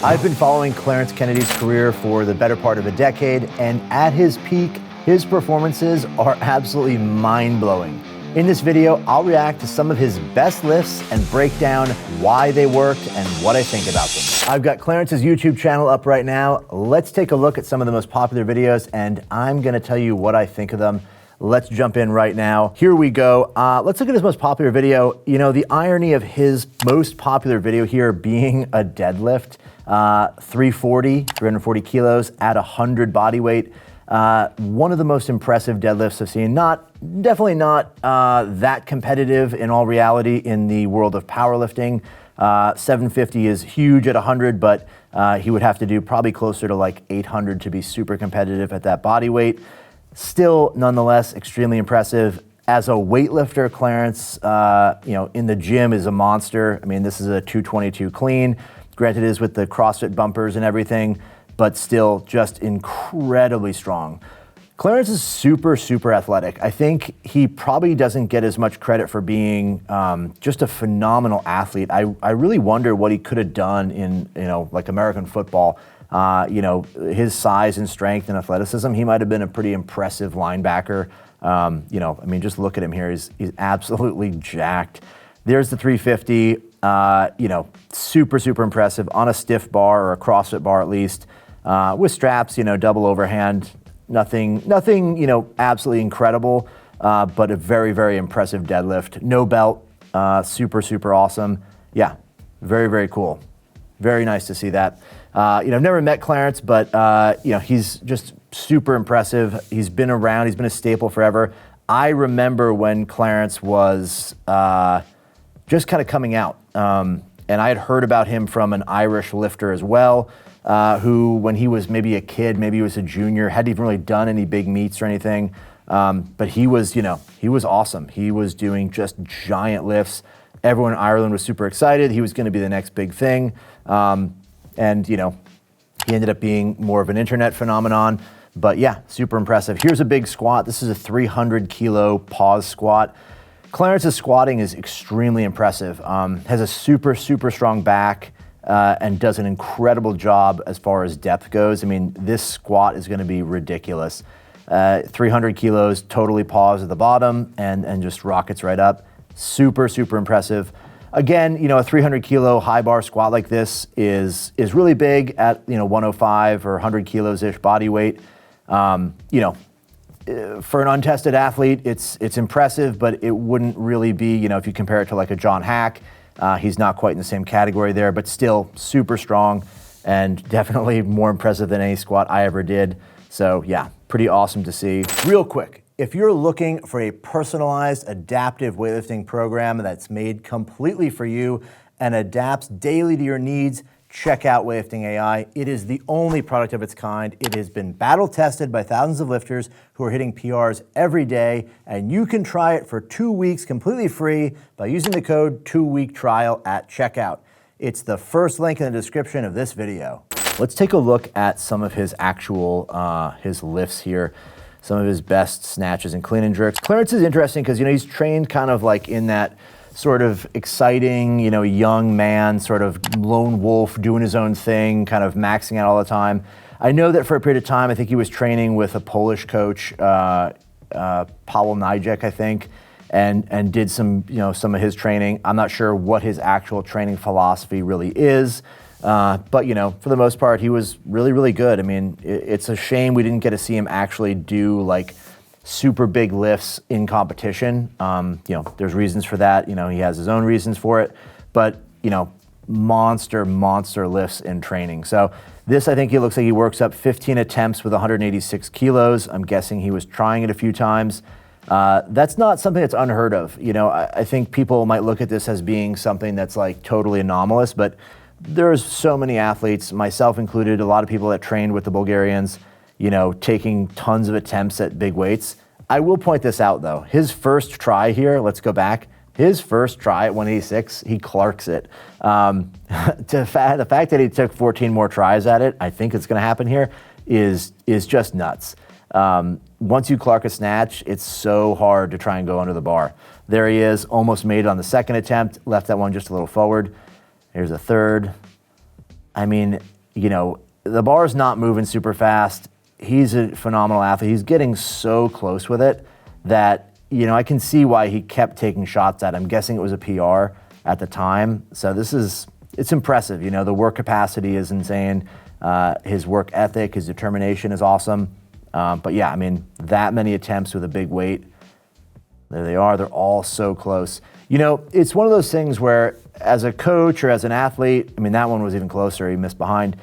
I've been following Clarence Kennedy's career for the better part of a decade, and at his peak, his performances are absolutely mind-blowing. In this video, I'll react to some of his best lifts and break down why they worked and what I think about them. I've got Clarence's YouTube channel up right now. Let's take a look at some of the most popular videos, and I'm gonna tell you what I think of them. Let's jump in right now. Here we go. Let's look at his most popular video. You know, the irony of his most popular video here being a deadlift, 340 kilos at 100 body weight. One of the most impressive deadlifts I've seen. Definitely not that competitive in all reality in the world of powerlifting. 750 is huge at 100, but he would have to do probably closer to like 800 to be super competitive at that body weight. Still, nonetheless, extremely impressive. As a weightlifter, Clarence, in the gym is a monster. I mean, this is a 222 clean. Granted, it is with the CrossFit bumpers and everything, but still just incredibly strong. Clarence is super, super athletic. I think he probably doesn't get as much credit for being just a phenomenal athlete. I really wonder what he could have done in, like American football. His size and strength and athleticism, he might have been a pretty impressive linebacker. Just look at him here. He's absolutely jacked. There's the 350, super, super impressive on a stiff bar or a CrossFit bar at least, with straps, double overhand. Nothing, absolutely incredible, but a very, very impressive deadlift. No belt, super, super awesome. Yeah, very, very cool. Very nice to see that. I've never met Clarence, but he's just super impressive. He's been around. He's been a staple forever. I remember when Clarence was just kind of coming out, and I had heard about him from an Irish lifter as well, who, when he was maybe a kid, maybe he was a junior, hadn't even really done any big meets or anything, but he was awesome. He was doing just giant lifts. Everyone in Ireland was super excited. He was going to be the next big thing. He ended up being more of an internet phenomenon, but yeah, super impressive. Here's a big squat. This is a 300 kilo pause squat. Clarence's squatting is extremely impressive. Has a super, super strong back, and does an incredible job as far as depth goes. I mean, this squat is going to be ridiculous. 300 kilos, totally paused at the bottom and just rockets right up. Super, super impressive. Again, a 300 kilo high bar squat like this is really big at 105 or 100 kilos-ish body weight. For an untested athlete, it's impressive, but it wouldn't really be, if you compare it to like a John Hack, he's not quite in the same category there, but still super strong and definitely more impressive than any squat I ever did. So yeah, pretty awesome to see. Real quick, if you're looking for a personalized, adaptive weightlifting program that's made completely for you and adapts daily to your needs, check out Weightlifting AI. It is the only product of its kind. It has been battle tested by thousands of lifters who are hitting PRs every day, and you can try it for 2 weeks completely free by using the code 2weektrial at checkout. It's the first link in the description of this video. Let's take a look at some of his actual, his lifts here. Some of his best snatches and clean and jerks. Clarence is interesting because, he's trained kind of like in that sort of exciting, young man, sort of lone wolf, doing his own thing, kind of maxing out all the time. I know that for a period of time, I think he was training with a Polish coach, Paweł Nijek, I think, and did some of his training. I'm not sure what his actual training philosophy really is. But for the most part, he was really, really good. I mean, it's a shame we didn't get to see him actually do like super big lifts in competition. There's reasons for that. He has his own reasons for it, but monster lifts in training. So this, I think he looks like he works up 15 attempts with 186 kilos. I'm guessing he was trying it a few times. That's not something that's unheard of. I think people might look at this as being something that's like totally anomalous, but there's so many athletes, myself included, a lot of people that trained with the Bulgarians, taking tons of attempts at big weights. I will point this out though. His first try here, let's go back. His first try at 186, he Clarks it. The fact that he took 14 more tries at it, I think it's gonna happen here, is just nuts. Once you Clark a snatch, it's so hard to try and go under the bar. There he is, almost made it on the second attempt, left that one just a little forward. Here's a third. I mean, you know, the bar's not moving super fast. He's a phenomenal athlete. He's getting so close with it that, you know, I can see why he kept taking shots at it. I'm guessing it was a PR at the time. So it's impressive. You know, the work capacity is insane. His work ethic, his determination is awesome. But yeah, I mean, that many attempts with a big weight, there they are. They're all so close. You know, it's one of those things where as a coach or as an athlete, I mean, that one was even closer. He missed behind.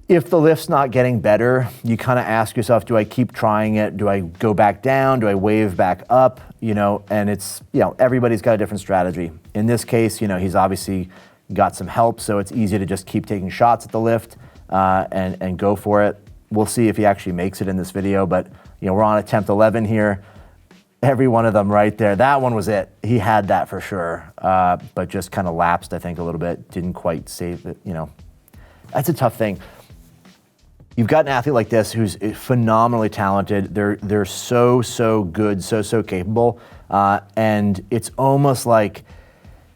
If the lift's not getting better, you kind of ask yourself, do I keep trying it? Do I go back down? Do I wave back up? You know, and it's, you know, everybody's got a different strategy. In this case, you know, he's obviously got some help, so it's easy to just keep taking shots at the lift and go for it. We'll see if he actually makes it in this video, but, you know, we're on attempt 11 here. Every one of them right there. That one was it. He had that for sure, but just kind of lapsed, I think, a little bit. Didn't quite save it, you know. That's a tough thing. You've got an athlete like this who's phenomenally talented. They're so good, so capable, and it's almost like,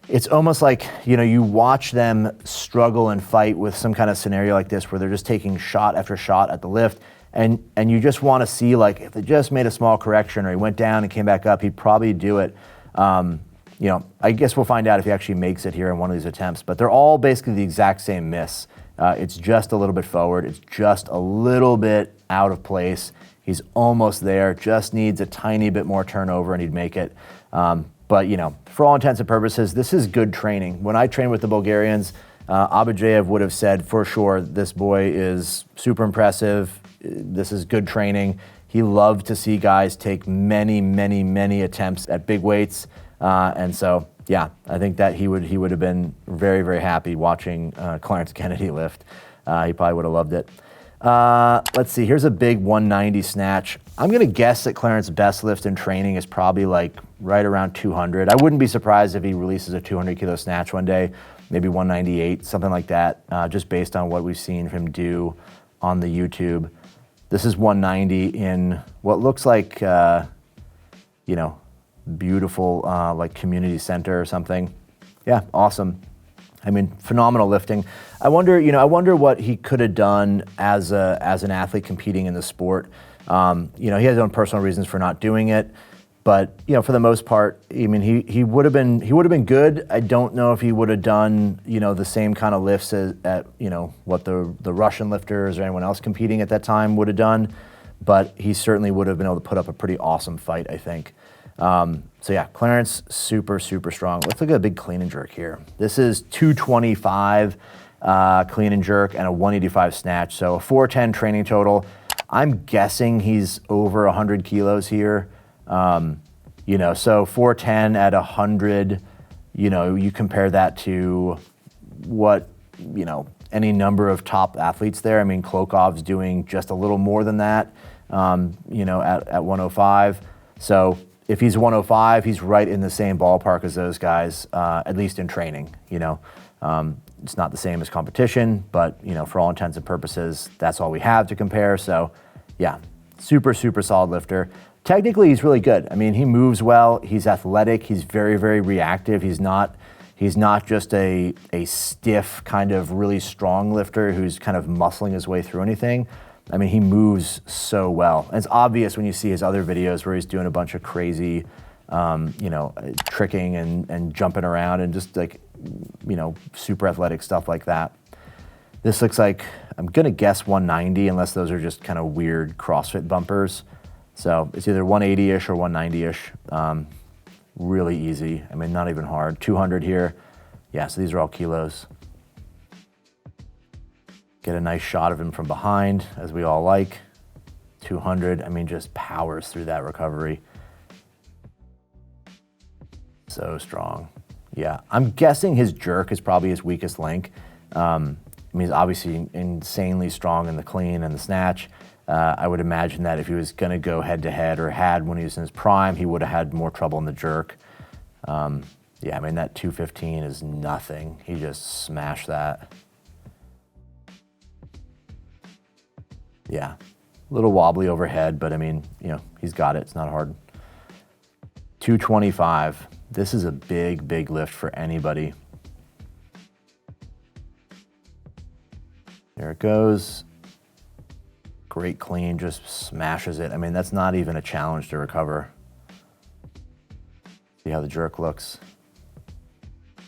you know, you watch them struggle and fight with some kind of scenario like this where they're just taking shot after shot at the lift, and you just want to see, like, if they just made a small correction or he went down and came back up, he'd probably do it. You know, I guess we'll find out if he actually makes it here in one of these attempts, but they're all basically the exact same miss. It's just a little bit forward. It's just a little bit out of place. He's almost there, just needs a tiny bit more turnover and he'd make it. But, you know, for all intents and purposes, this is good training. When I trained with the Bulgarians, Abadjiev would have said for sure, this boy is super impressive. This is good training. He loved to see guys take many attempts at big weights. And so, yeah, I think that he would have been very happy watching Clarence Kennedy lift. He probably would have loved it. Let's see, here's a big 190 snatch. I'm gonna guess that Clarence's best lift in training is probably like right around 200. I wouldn't be surprised if he releases a 200 kilo snatch one day, maybe 198, something like that, just based on what we've seen him do on the YouTube. This is 190 in what looks like, you know, beautiful like community center or something. Yeah, awesome. I mean, phenomenal lifting. I wonder what he could have done as an athlete competing in the sport. You know, he has his own personal reasons for not doing it, but you know, for the most part, I mean, he would have been good. I don't know if he would have done, you know, the same kind of lifts at you know, what the Russian lifters or anyone else competing at that time would have done, but he certainly would have been able to put up a pretty awesome fight, I think. So yeah, Clarence, super strong. Let's look at a big clean and jerk here. This is 225 clean and jerk and a 185 snatch. So a 410 training total. I'm guessing he's over 100 kilos here. You know, so 410 at 100, you know, you compare that to what, you know, any number of top athletes there. I mean, Klokov's doing just a little more than that, you know, at 105. So if he's 105, he's right in the same ballpark as those guys, at least in training, you know. It's not the same as competition, but, you know, for all intents and purposes, that's all we have to compare. So, yeah, super solid lifter. Technically, he's really good. I mean, he moves well. He's athletic. He's very reactive. He's not just a stiff, kind of really strong lifter who's kind of muscling his way through anything. I mean, he moves so well. And it's obvious when you see his other videos where he's doing a bunch of crazy, you know, tricking and jumping around and just like, you know, super athletic stuff like that. This looks like, I'm gonna guess 190 unless those are just kind of weird CrossFit bumpers. So it's either 180-ish or 190-ish. Really easy. I mean, not even hard. 200 here. Yeah, so these are all kilos. Get a nice shot of him from behind, as we all like. 200, I mean, just powers through that recovery. So strong. Yeah, I'm guessing his jerk is probably his weakest link. I mean, he's obviously insanely strong in the clean and the snatch. I would imagine that if he was gonna go head to head or had when he was in his prime, he would have had more trouble in the jerk. Yeah, I mean, that 215 is nothing. He just smashed that. Yeah, a little wobbly overhead, but I mean, you know, he's got it, it's not hard. 225, this is a big lift for anybody. There it goes. Great clean, just smashes it. I mean, that's not even a challenge to recover. See how the jerk looks.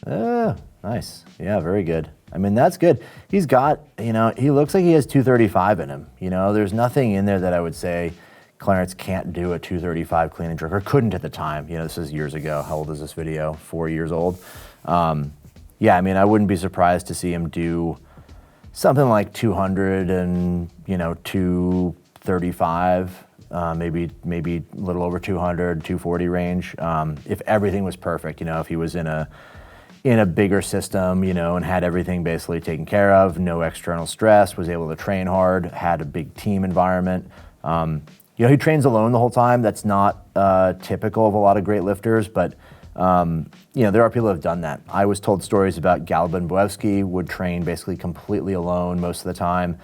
Nice. Yeah, very good. I mean, that's good. He's got, you know, he looks like he has 235 in him. You know, there's nothing in there that I would say Clarence can't do a 235 clean and jerk, or couldn't at the time. You know, this is years ago. How old is this video? 4 years old. Yeah, I mean, I wouldn't be surprised to see him do something like 200 and, you know, 235, maybe a little over 200, 240 range. If everything was perfect, you know, if he was in a bigger system, you know, and had everything basically taken care of, no external stress, was able to train hard, had a big team environment. You know, he trains alone the whole time. That's not typical of a lot of great lifters, but you know, there are people who have done that. I was told stories about Boevsky would train basically completely alone most of the time.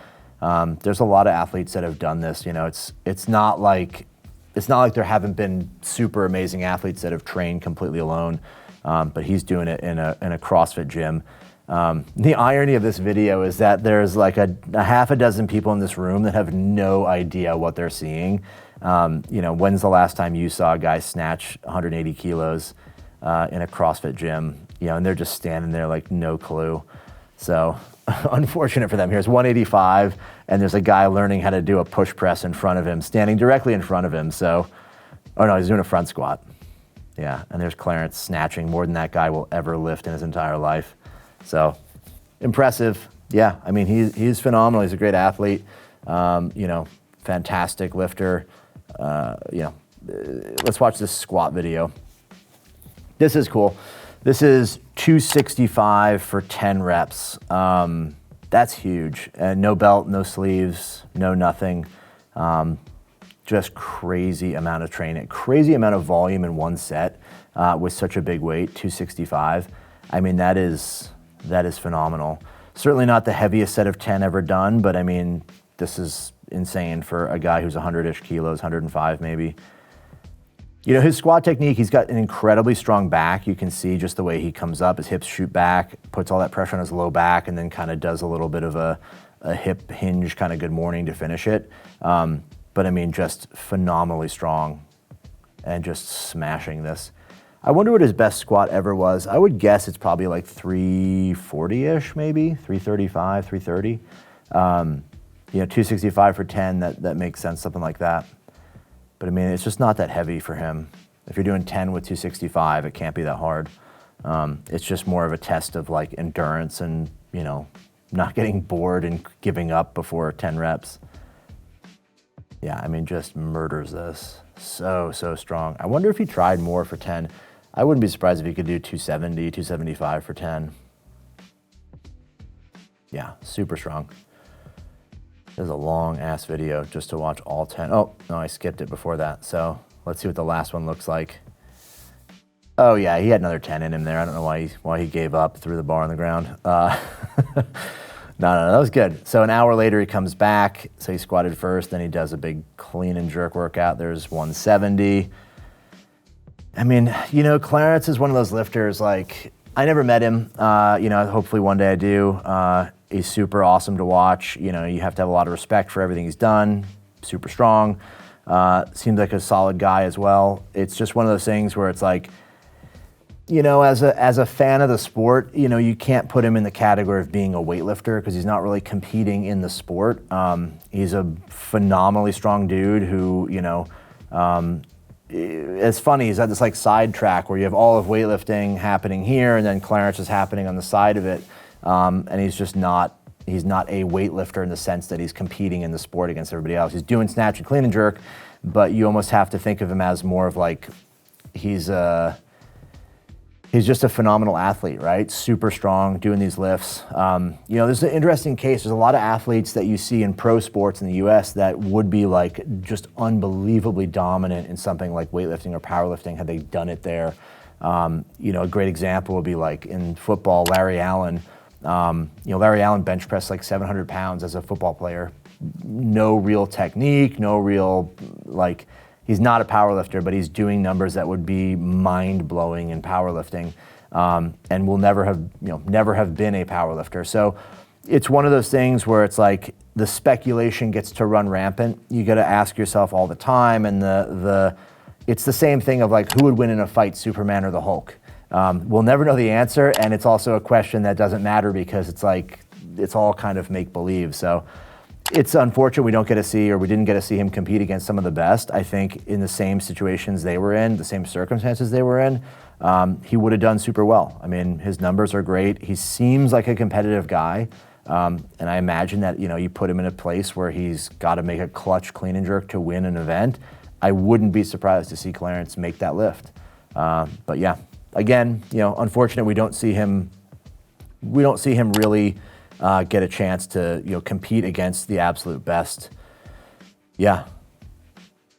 There's a lot of athletes that have done this. You know, it's not like there haven't been super amazing athletes that have trained completely alone, but he's doing it in a CrossFit gym. The irony of this video is that there's like a half a dozen people in this room that have no idea what they're seeing. You know, when's the last time you saw a guy snatch 180 kilos in a CrossFit gym? You know, and they're just standing there like no clue. So unfortunate for them. Here's 185, and there's a guy learning how to do a push press in front of him, standing directly in front of him. So, oh no, he's doing a front squat. Yeah, and there's Clarence snatching more than that guy will ever lift in his entire life. So impressive. Yeah, I mean, he's phenomenal. He's a great athlete. You know, fantastic lifter. You know, let's watch this squat video. This is cool. This is 265 for 10 reps. That's huge. And no belt, no sleeves, no nothing. Just crazy amount of training, crazy amount of volume in one set with such a big weight, 265. I mean, that is phenomenal. Certainly not the heaviest set of 10 ever done, but I mean, this is insane for a guy who's 100-ish kilos, 105 maybe. You know, his squat technique, he's got an incredibly strong back. You can see just the way he comes up, his hips shoot back, puts all that pressure on his low back, and then kind of does a little bit of a hip hinge kind of good morning to finish it. But I mean, just phenomenally strong and just smashing this. I wonder what his best squat ever was. I would guess it's probably like 340-ish maybe, 335, 330. You know, 265 for 10, that makes sense, something like that. But I mean, it's just not that heavy for him. If you're doing 10 with 265, it can't be that hard. It's just more of a test of like endurance and, you know, not getting bored and giving up before 10 reps. Yeah, I mean, just murders this. So strong. I wonder if he tried more for 10. I wouldn't be surprised if he could do 270, 275 for 10. Yeah, super strong. There's a long ass video just to watch all 10. Oh, no, I skipped it before that. So let's see what the last one looks like. Oh yeah, he had another 10 in him there. I don't know why he gave up, threw the bar on the ground. No, that was good. So an hour later he comes back. So he squatted first, then he does a big clean and jerk workout. There's 170. I mean, you know, Clarence is one of those lifters, like, I never met him. You know, hopefully one day I do. He's super awesome to watch. You know, you have to have a lot of respect for everything he's done. Super strong. Seems like a solid guy as well. It's just one of those things where it's like, you know, as a fan of the sport, you know, you can't put him in the category of being a weightlifter because he's not really competing in the sport. He's a phenomenally strong dude who, you know, it's funny, he's at this like side track where you have all of weightlifting happening here and then Clarence is happening on the side of it. And he's not a weightlifter in the sense that he's competing in the sport against everybody else. He's doing snatch and clean and jerk, but you almost have to think of him as more of like, he's just a phenomenal athlete, right? Super strong, doing these lifts. You know, there's an interesting case. There's a lot of athletes that you see in pro sports in the US that would be like just unbelievably dominant in something like weightlifting or powerlifting had they done it there. You know, a great example would be like in football, Larry Allen. You know, Larry Allen bench pressed like 700 pounds as a football player. No real technique, no real, like, he's not a powerlifter, but he's doing numbers that would be mind-blowing in powerlifting, and will never have been a powerlifter. So it's one of those things where it's like the speculation gets to run rampant. You got to ask yourself all the time, and it's the same thing of like, who would win in a fight, Superman or the Hulk? We'll never know the answer, and it's also a question that doesn't matter because it's like, it's all kind of make-believe. So it's unfortunate we don't get to see, or we didn't get to see him compete against some of the best. I think in the same situations they were in, the same circumstances they were in, he would have done super well. I mean, his numbers are great. He seems like a competitive guy. And I imagine that, you put him in a place where he's got to make a clutch clean and jerk to win an event. I wouldn't be surprised to see Clarence make that lift. But yeah, again, unfortunate we don't see him really get a chance to, compete against the absolute best. Yeah.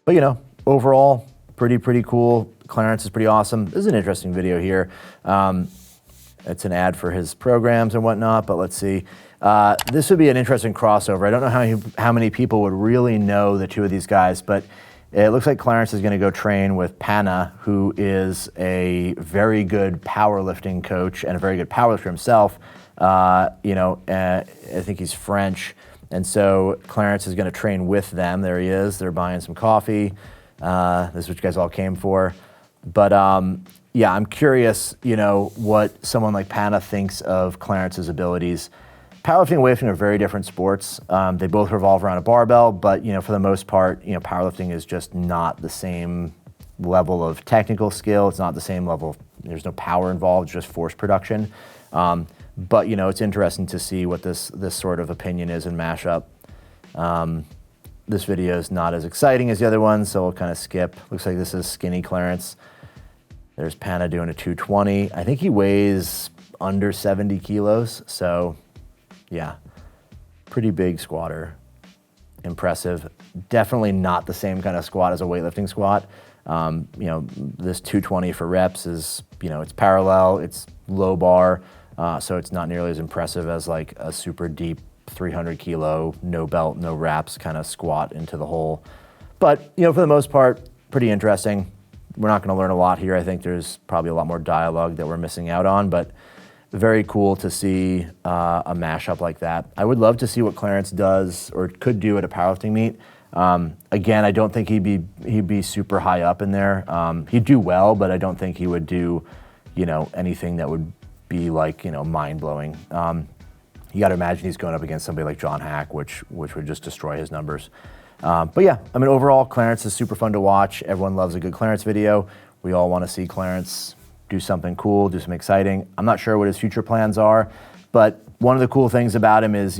But, overall, pretty cool. Clarence is pretty awesome. This is an interesting video here. It's an ad for his programs and whatnot, but let's see. This would be an interesting crossover. I don't know how many people would really know the two of these guys, but it looks like Clarence is going to go train with Pana, who is a very good powerlifting coach and a very good powerlifter himself. I think he's French. And so Clarence is going to train with them. There he is. They're buying some coffee. This is what you guys all came for. But yeah, I'm curious, what someone like Pana thinks of Clarence's abilities. Powerlifting and weightlifting are very different sports. They both revolve around a barbell, but for the most part, powerlifting is just not the same level of technical skill. It's not the same level. There's no power involved, just force production. But it's interesting to see what this sort of opinion is in mashup. This video is not as exciting as the other one, so we'll kind of skip. Looks like this is skinny Clarence. There's Pana doing a 220. I think he weighs under 70 kilos, so yeah, pretty big squatter. Impressive. Definitely not the same kind of squat as a weightlifting squat. This 220 for reps is, it's parallel, it's low bar, so it's not nearly as impressive as like a super deep 300 kilo, no belt, no wraps kind of squat into the hole. But, for the most part, pretty interesting. We're not going to learn a lot here. I think there's probably a lot more dialogue that we're missing out on, but very cool to see a mashup like that. I would love to see what Clarence does or could do at a powerlifting meet. Again, I don't think he'd be super high up in there. He'd do well, but I don't think he would do, anything that would be like, mind-blowing. You got to imagine he's going up against somebody like John Hack, which would just destroy his numbers. But yeah, I mean, overall, Clarence is super fun to watch. Everyone loves a good Clarence video. We all want to see Clarence do something cool, do something exciting. I'm not sure what his future plans are, but one of the cool things about him is,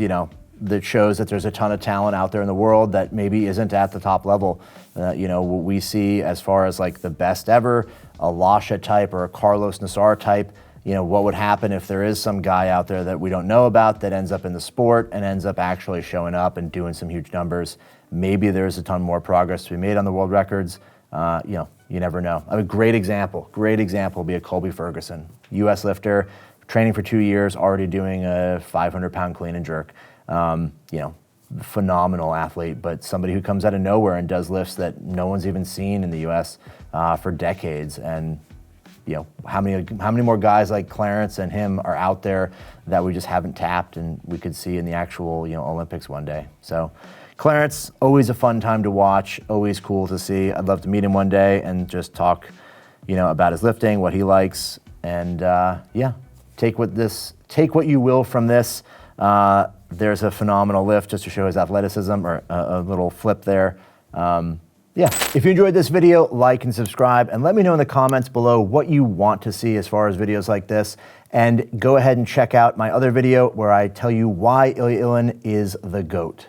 that shows that there's a ton of talent out there in the world that maybe isn't at the top level. What we see as far as like the best ever, a Lasha type or a Carlos Nassar type, what would happen if there is some guy out there that we don't know about that ends up in the sport and ends up actually showing up and doing some huge numbers. Maybe there's a ton more progress to be made on the world records. You never know. A great example would be a Colby Ferguson, US lifter, training for 2 years, already doing a 500-pound clean and jerk. Phenomenal athlete, but somebody who comes out of nowhere and does lifts that no one's even seen in the US for decades. And how many more guys like Clarence and him are out there that we just haven't tapped and we could see in the actual Olympics one day. So Clarence, always a fun time to watch, always cool to see. I'd love to meet him one day and just talk, about his lifting, what he likes, and yeah, take what you will from this. There's a phenomenal lift just to show his athleticism, or a little flip there. Yeah, if you enjoyed this video, like and subscribe, and let me know in the comments below what you want to see as far as videos like this. And go ahead and check out my other video where I tell you why Ilya Ilin is the GOAT.